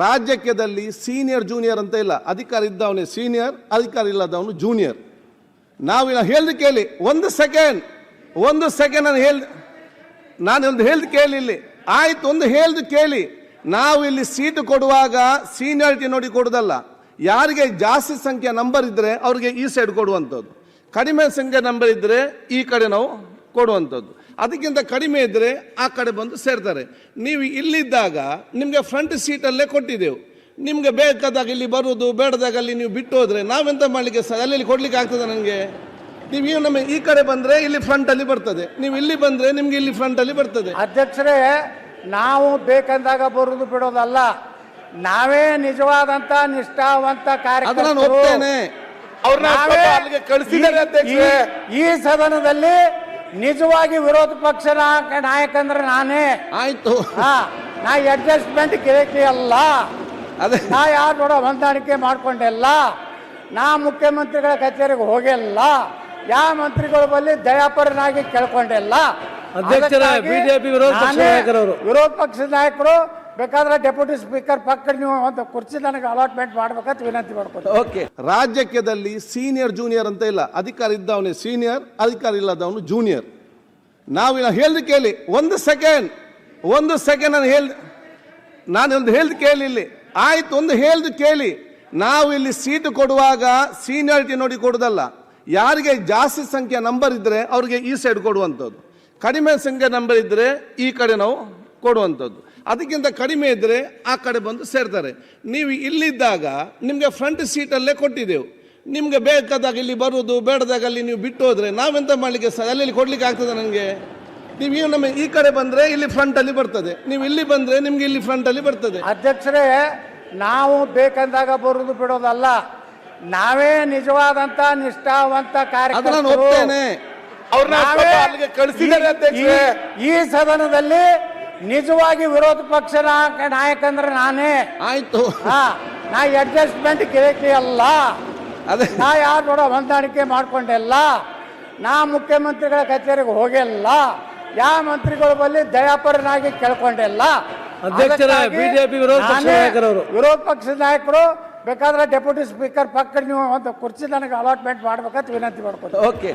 ರಾಜ್ಯದಲ್ಲಿ senior junior ಅಂತ ಇಲ್ಲ. ಅಧಿಕಾರ ಇದ್ದವನೇ ಸೀನಿಯರ್, ಅಧಿಕಾರ ಇಲ್ಲದವನು ಜೂನಿಯರ್. ನಾವು ಹೇಳ್ದು ಕೇಳಿ, ಒಂದು ಸೆಕೆಂಡ್ ನಾನು ಹೇಳ್ದು ಕೇಳಿ. ಇಲ್ಲಿ ಆಯ್ತು, ಒಂದು ಹೇಳ್ದು ಕೇಳಿ. ನಾವು ಇಲ್ಲಿ ಸೀಟು ಕೊಡುವಾಗ ಸೀನಿಯಾರಿಟಿ ನೋಡಿ ಕೊಡುದಲ್ಲ. ಯಾರಿಗೆ ಜಾಸ್ತಿ ಸಂಖ್ಯೆ ನಂಬರ್ ಇದ್ರೆ ಅವ್ರಿಗೆ ಈ ಸೈಡ್ ಕೊಡುವಂಥದ್ದು, ಕಡಿಮೆ ಸಂಖ್ಯೆ ನಂಬರ್ ಇದ್ರೆ ಈ ಕಡೆ ನಾವು ಕೊಡುವಂಥದ್ದು. ಅದಕ್ಕಿಂತ ಕಡಿಮೆ ಇದ್ದರೆ ಆ ಕಡೆ ಬಂದು ಸೇರ್ತಾರೆ. ನೀವು ಇಲ್ಲಿದ್ದಾಗ ನಿಮಗೆ ಫ್ರಂಟ್ ಸೀಟಲ್ಲೇ ಕೊಟ್ಟಿದ್ದೆವು. ನಿಮಗೆ ಬೇಕಾದಾಗ ಇಲ್ಲಿ ಬರುವುದು, ಬೇಡದಾಗ ಅಲ್ಲಿ ನೀವು ಬಿಟ್ಟು ಹೋದರೆ ನಾವೆಂತ ಮಾಡಲಿಕ್ಕೆ ಅಲ್ಲಿ ಕೊಡಲಿಕ್ಕೆ ಆಗ್ತದೆ? ನನಗೆ ನೀವು ನಮ್ಮ ಈ ಕಡೆ ಬಂದರೆ ಇಲ್ಲಿ ಫ್ರಂಟಲ್ಲಿ ಬರ್ತದೆ, ನೀವು ಇಲ್ಲಿ ಬಂದರೆ ನಿಮ್ಗೆ ಇಲ್ಲಿ ಫ್ರಂಟಲ್ಲಿ ಬರ್ತದೆ. ಅಧ್ಯಕ್ಷರೇ, ನಾವು ಬೇಕಂದಾಗ ಬರುವುದು ಬಿಡೋದಲ್ಲ, ನಾವೇ ನಿಜವಾದಂತ ನಿಷ್ಠಾವಂತ ಕಾರ್ಯಕರ್ತರು. ಈ ಸದನದಲ್ಲಿ ನಿಜವಾಗಿ ವಿರೋಧ ಪಕ್ಷ ನಾಯಕ ಅಂದ್ರೆ ನಾನೇ. ಆಯ್ತು, ನಾ ಅಡ್ಜಸ್ಟ್ಮೆಂಟ್ ಗಿರಕಿ ಅಲ್ಲ, ನಾ ಯಾರು ನೋಡ ಹೊಂದಾಣಿಕೆ ಮಾಡ್ಕೊಂಡೆಲ್ಲ, ನಾ ಮುಖ್ಯಮಂತ್ರಿಗಳ ಕಚೇರಿಗೆ ಹೋಗಿಲ್ಲ, ಯಾವ ಮಂತ್ರಿಗಳ ಬಳಿ ದಯಾಪರನಾಗಿ ಕೇಳ್ಕೊಂಡೆಲ್ಲ. ಬಿಜೆಪಿ ವಿರೋಧ ಪಕ್ಷದ ನಾಯಕರು ಬೇಕಾದ್ರೆ ಡೆಪ್ಯೂಟಿ ಸ್ಪೀಕರ್ ಪಕ್ಕ ನೀವು ಒಂದು ಕುರ್ಚಿ ನನಗೆ ಅಲಾಟ್ಮೆಂಟ್ ಮಾಡ್ಬೇಕಂತ ವಿನಂತಿ ಮಾಡ್ಕೊತೀನಿ. ಓಕೆ, ರಾಜ್ಯದಲ್ಲಿ ಸೀನಿಯರ್ ಜೂನಿಯರ್ ಅಂತ ಇಲ್ಲ. ಅಧಿಕಾರ ಇದ್ದವನೇ ಸೀನಿಯರ್, ಅಧಿಕಾರ ಇಲ್ಲದವನು ಜೂನಿಯರ್. ನಾವು ಹೇಳ್ದು ಕೇಳಿ, ಒಂದು ಸೆಕೆಂಡ್ ನಾನು ಹೇಳ್ದು ಕೇಳಿ. ಇಲ್ಲಿ ಆಯ್ತು, ಒಂದು ಹೇಳ್ದು ಕೇಳಿ. ನಾವು ಇಲ್ಲಿ ಸೀಟು ಕೊಡುವಾಗ ಸೀನಿಯಾರಿಟಿ ನೋಡಿ ಕೊಡುದಲ್ಲ. ಯಾರಿಗೆ ಜಾಸ್ತಿ ಸಂಖ್ಯೆ ನಂಬರ್ ಇದ್ರೆ ಅವ್ರಿಗೆ ಈ ಸೈಡ್ ಕೊಡುವಂಥದ್ದು, ಕಡಿಮೆ ಸಂಖ್ಯೆ ನಂಬರ್ ಇದ್ರೆ ಈ ಕಡೆ ನಾವು ಕೊಡುವಂಥದ್ದು. ಅದಕ್ಕಿಂತ ಕಡಿಮೆ ಇದ್ದರೆ ಆ ಕಡೆ ಬಂದು ಸೇರ್ತಾರೆ. ನೀವು ಇಲ್ಲಿದ್ದಾಗ ನಿಮಗೆ ಫ್ರಂಟ್ ಸೀಟಲ್ಲೇ ಕೊಟ್ಟಿದ್ದೆವು. ನಿಮಗೆ ಬೇಕಾದಾಗ ಇಲ್ಲಿ ಬರುವುದು, ಬೇಡದಾಗ ಅಲ್ಲಿ ನೀವು ಬಿಟ್ಟು ಹೋದರೆ ನಾವೆಂತ ಮಾಡಲಿಕ್ಕೆ ಅಲ್ಲಿ ಕೊಡಲಿಕ್ಕೆ ಆಗ್ತದೆ? ನನಗೆ ನೀವು ನಮ್ಮ ಈ ಕಡೆ ಬಂದರೆ ಇಲ್ಲಿ ಫ್ರಂಟಲ್ಲಿ ಬರ್ತದೆ, ನೀವು ಇಲ್ಲಿ ಬಂದರೆ ನಿಮ್ಗೆ ಇಲ್ಲಿ ಫ್ರಂಟಲ್ಲಿ ಬರ್ತದೆ. ಅಧ್ಯಕ್ಷರೇ, ನಾವು ಬೇಕಂದಾಗ ಬರುವುದು ಬಿಡೋದಲ್ಲ, ನಾವೇ ನಿಜವಾದಂತ ನಿಷ್ಠಾವಂತ ಕಾರ್ಯಕರ್ತರು. ಈ ಸದನದಲ್ಲಿ ನಿಜವಾಗಿ ವಿರೋಧ ಪಕ್ಷ ನಾಯಕ ಅಂದ್ರೆ ನಾನೇ. ಆಯ್ತು, ನಾ ಅಡ್ಜಸ್ಟ್ಮೆಂಟ್ ಗಿರಕಿ ಅಲ್ಲ, ನಾ ಯಾರು ನೋಡ ಹೊಂದಾಣಿಕೆ ಮಾಡ್ಕೊಂಡೆಲ್ಲ, ನಾ ಮುಖ್ಯಮಂತ್ರಿಗಳ ಕಚೇರಿಗೆ ಹೋಗಿಲ್ಲ, ಯಾವ ಮಂತ್ರಿಗಳ ಬಳಿ ದಯಾಪರನಾಗಿ ಕೇಳ್ಕೊಂಡೆಲ್ಲ. ಬಿಜೆಪಿ ವಿರೋಧ ಪಕ್ಷದ ನಾಯಕರು ಬೇಕಾದ್ರೆ ಡೆಪ್ಯೂಟಿ ಸ್ಪೀಕರ್ ಪಕ್ಕ ನೀವು ಒಂದು ಕುರ್ಚಿ ನನಗೆ ಅಲಾಟ್ಮೆಂಟ್ ಮಾಡ್ಬೇಕಂತ ವಿನಂತಿ ಮಾಡ್ಕೊತೀನಿ. ಓಕೆ.